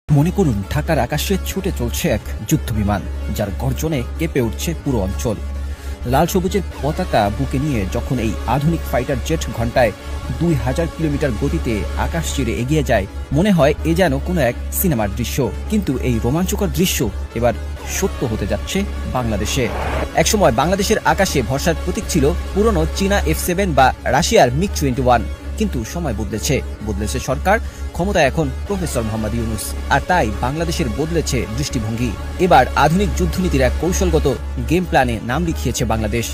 মনে করুন ঢাকার আকাশে ছুটে চলছে এক যুদ্ধবিমান, যার গর্জনে কেঁপে উঠছে পুরো অঞ্চল। লাল সবুজের পতাকা বুকে নিয়ে যখন এই আধুনিক ফাইটার জেট ঘন্টায় 2000 কিলোমিটার গতিতে আকাশ চিরে এগিয়ে যায়, মনে হয় এ যেন কোনো এক সিনেমার দৃশ্য। কিন্তু এই রোমাঞ্চকর দৃশ্য এবার সত্য হতে যাচ্ছে বাংলাদেশে। একসময় বাংলাদেশের আকাশে ভরসার প্রতীক ছিল পুরনো চীনা F7 বা রাশিয়ার MiG-21। কিন্তু সময় বদলেছে সরকার, ক্ষমতায় এখন প্রফেসর মোহাম্মদ ইউনূস। আর তাই বাংলাদেশের বদলেছে দৃষ্টিভঙ্গি। এবার আধুনিক যুদ্ধনীতির এক কৌশলগত গেম প্ল্যানে নাম লিখিয়েছে বাংলাদেশ।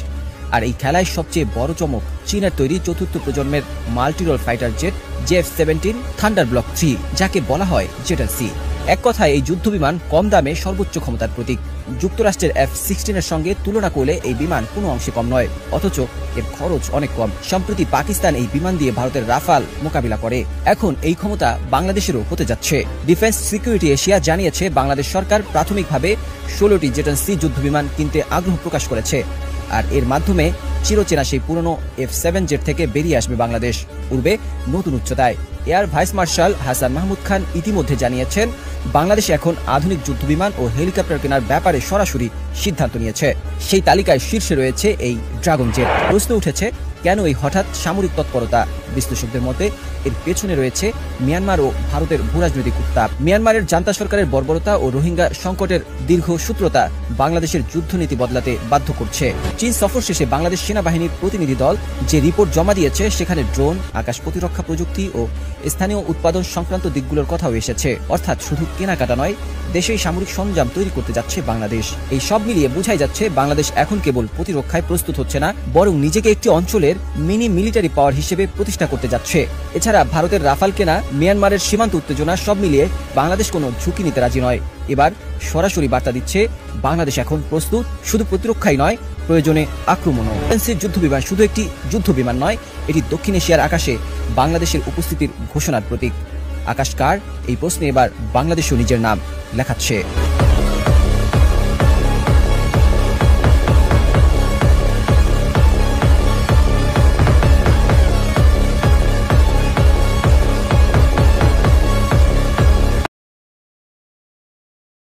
আর এই খেলায় সবচেয়ে বড় চমক চীনের তৈরি চতুর্থ প্রজন্মের multirole fighter jet JF-17 thunder block 3, যাকে বলা হয় জেটার সি। এক কথায় এই যুদ্ধবিমান কম দামে সর্বোচ্চ ক্ষমতার প্রতীক। যুক্তরাষ্ট্রের F-16 এর সঙ্গে তুলনা করলে এই বিমান কোনো অংশে কম নয়, অথচ এর খরচ অনেক কম। সম্প্রতি পাকিস্তান এই বিমান দিয়ে ভারতের রাফাল মোকাবিলা করে। এখন এই ক্ষমতা বাংলাদেশেরও হতে যাচ্ছে। ডিফেন্স সিকিউরিটি এশিয়া জানিয়েছে বাংলাদেশ সরকার প্রাথমিকভাবে 16টি জেটার সি যুদ্ধবিমান কিনতে আগ্রহ প্রকাশ করেছে। আর এর মাধ্যমে চিরচেনা সেই পুরনো F7 জেট থেকে বেরিয়ে আসবে বাংলাদেশ, উড়বে নতুন উচ্চতায়। Air vice marshal Hasan Mahmud Khan ইতিমধ্যে জানিয়েছেন বাংলাদেশ এখন আধুনিক যুদ্ধবিমান ও হেলিকপ্টার কেনার ব্যাপারে সরাসরি সিদ্ধান্ত নিয়েছে। সেই তালিকায় শীর্ষে রয়েছে এই ড্রাগন জেট। প্রশ্ন উঠেছে, কেন এই হঠাৎ সামরিক তৎপরতা? বিশ্লেষকদের মতে এর পেছনে রয়েছে মিয়ানমার ও ভারতের ভূরাজনৈতিক উত্তাপ। মিয়ানমারের জান্তা সরকারের বর্বরতা ও রোহিঙ্গা সংকটের দীর্ঘসূত্রতা বাংলাদেশের যুদ্ধনীতি বদলাতে বাধ্য করছে। চীন সফর শেষে বাংলাদেশ সেনাবাহিনীর প্রতিনিধি দল যে রিপোর্ট জমা দিয়েছে, সেখানে ড্রোন, আকাশ প্রতিরক্ষা প্রযুক্তি ও স্থানীয় উৎপাদন সংক্রান্ত দিকগুলোর কথাও এসেছে। অর্থাৎ শুধু কেনাকাটা নয়, দেশেই সামরিক সরঞ্জাম তৈরি করতে যাচ্ছে বাংলাদেশ। এই সব মিলিয়ে বোঝাই যাচ্ছে বাংলাদেশ এখন কেবল প্রতিরক্ষায় প্রস্তুত হচ্ছে না, বরং নিজেকে একটি অঞ্চলের মিনি মিলিটারি পাওয়ার হিসেবে প্রতিষ্ঠা করতে যাচ্ছে। এছাড়া ভারতের রাফাল কেনা, মিয়ানমারের সীমান্ত উত্তেজনা, সব মিলিয়ে বাংলাদেশ কোনো ঝুঁকি নিতে রাজি নয়। এবার সরাসরি বার্তা দিচ্ছে বাংলাদেশ এখন প্রস্তুত, শুধু প্রতিরক্ষাই নয়, প্রয়োজনে আক্রমণও। যুদ্ধবিমান শুধু একটি যুদ্ধবিমান নয়, এটি দক্ষিণ এশিয়ার আকাশে বাংলাদেশের উপস্থিতির ঘোষণার প্রতীক। আকাশ কার? এই প্রশ্নে এবার বাংলাদেশও নিজের নাম লেখাচ্ছে।